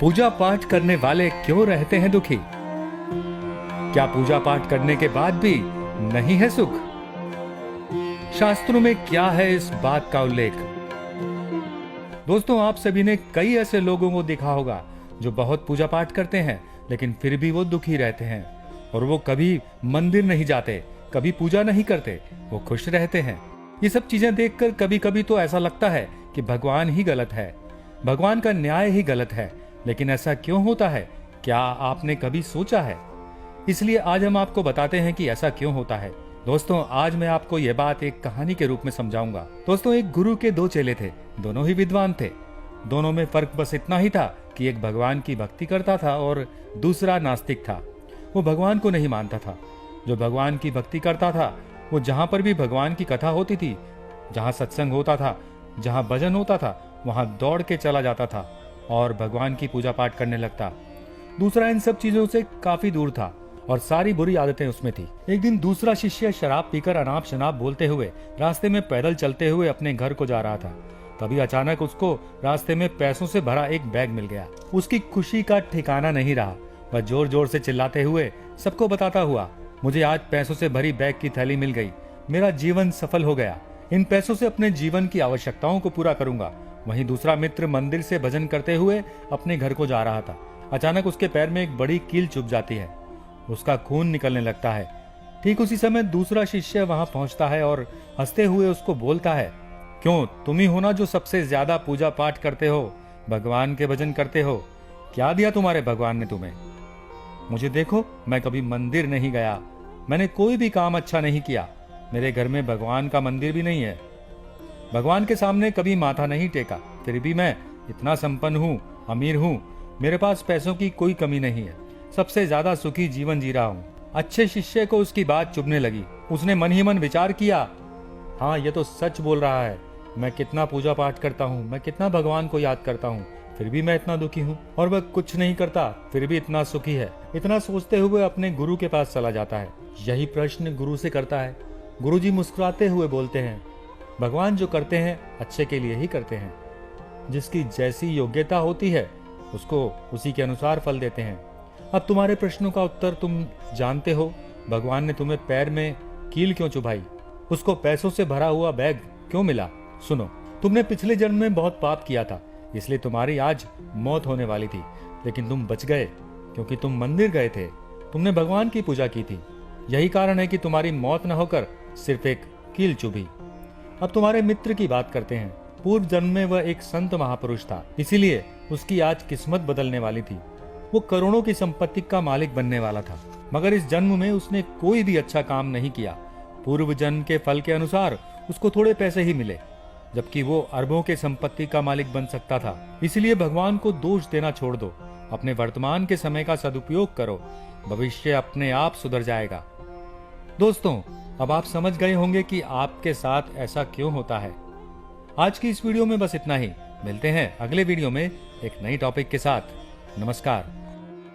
पूजा पाठ करने वाले क्यों रहते हैं दुखी? क्या पूजा पाठ करने के बाद भी नहीं है सुख? शास्त्रों में क्या है इस बात का उल्लेख? दोस्तों, आप सभी ने कई ऐसे लोगों को देखा होगा जो बहुत पूजा पाठ करते हैं लेकिन फिर भी वो दुखी रहते हैं, और वो कभी मंदिर नहीं जाते, कभी पूजा नहीं करते, वो खुश रहते हैं। ये सब चीजें देखकर कभी कभी तो ऐसा लगता है कि भगवान ही गलत है, भगवान का न्याय ही गलत है। लेकिन ऐसा क्यों होता है? क्या आपने कभी सोचा है? इसलिए आज हम आपको बताते हैं कि ऐसा क्यों होता है। दोस्तों, आज मैं आपको यह बात एक कहानी के रूप में समझाऊंगा। दोस्तों, एक गुरु के दो चेले थे, दोनों ही विद्वान थे। दोनों में फर्क बस इतना ही था कि एक भगवान की भक्ति करता था और दूसरा नास्तिक था। वो भगवान को नहीं मानता था। जो भगवान की भक्ति करता था वो जहां पर भी भगवान की कथा होती थी, जहां सत्संग होता था, जहां भजन होता था, वहां दौड़ के चला जाता था और भगवान की पूजा पाठ करने लगता। दूसरा इन सब चीजों से काफी दूर था और सारी बुरी आदतें उसमें थी। एक दिन दूसरा शिष्य शराब पीकर अनाप शनाप बोलते हुए रास्ते में पैदल चलते हुए अपने घर को जा रहा था। तभी अचानक उसको रास्ते में पैसों से भरा एक बैग मिल गया। उसकी खुशी का ठिकाना नहीं रहा। वह जोर जोर से चिल्लाते हुए सबको बताता हुआ, मुझे आज पैसों से भरी बैग की थैली मिल गई, मेरा जीवन सफल हो गया, इन पैसों से अपने जीवन की आवश्यकताओं को पूरा करूंगा। वहीं दूसरा मित्र मंदिर से भजन करते हुए अपने घर को जा रहा था। अचानक उसके पैर में एक बड़ी कील चुभ जाती है, उसका खून निकलने लगता है। ठीक उसी समय दूसरा शिष्य वहां पहुंचता है और हंसते हुए उसको बोलता है, क्यों, तुम ही हो ना जो सबसे ज्यादा पूजा पाठ करते हो, भगवान के भजन करते हो, क्या दिया तुम्हारे भगवान ने तुम्हें? मुझे देखो, मैं कभी मंदिर नहीं गया, मैंने कोई भी काम अच्छा नहीं किया, मेरे घर में भगवान का मंदिर भी नहीं है, भगवान के सामने कभी माथा नहीं टेका, फिर भी मैं इतना संपन्न हूँ, अमीर हूँ, मेरे पास पैसों की कोई कमी नहीं है, सबसे ज्यादा सुखी जीवन जी रहा हूँ। अच्छे शिष्य को उसकी बात चुभने लगी। उसने मन ही मन विचार किया, हाँ, ये तो सच बोल रहा है, मैं कितना पूजा पाठ करता हूँ, मैं कितना भगवान को याद करता हूँ, फिर भी मैं इतना दुखी हूँ, और वह कुछ नहीं करता फिर भी इतना सुखी है। इतना सोचते हुए अपने गुरु के पास चला जाता है। यही प्रश्न गुरु से करता है। गुरुजी मुस्कुराते हुए बोलते हैं, भगवान जो करते हैं अच्छे के लिए ही करते हैं, जिसकी जैसी योग्यता होती है उसको उसी के अनुसार फल देते हैं। अब तुम्हारे प्रश्नों का उत्तर तुम जानते हो। भगवान ने तुम्हें पैर में कील क्यों चुभाई? उसको पैसों से भरा हुआ बैग क्यों मिला? सुनो, तुमने पिछले जन्म में बहुत पाप किया था, इसलिए तुम्हारी आज मौत होने वाली थी, लेकिन तुम बच गए क्योंकि तुम मंदिर गए थे, तुमने भगवान की पूजा की थी। यही कारण है कि तुम्हारी मौत न होकर सिर्फ एक कील चुभी। अब तुम्हारे मित्र की बात करते हैं। पूर्व जन्म में वह एक संत महापुरुष था, इसीलिए उसकी आज किस्मत बदलने वाली थी। वो करोड़ों की संपत्ति का मालिक बनने वाला था, मगर इस जन्म में उसने कोई भी अच्छा काम नहीं किया। पूर्व जन्म के फल के अनुसार उसको थोड़े पैसे ही मिले, जबकि वो अरबों के संपत्ति का मालिक बन सकता था। इसलिए भगवान को दोष देना छोड़ दो, अपने वर्तमान के समय का सदुपयोग करो, भविष्य अपने आप सुधर जाएगा। दोस्तों, अब आप समझ गए होंगे कि आपके साथ ऐसा क्यों होता है। आज की इस वीडियो में बस इतना ही। मिलते हैं अगले वीडियो में एक नई टॉपिक के साथ। नमस्कार।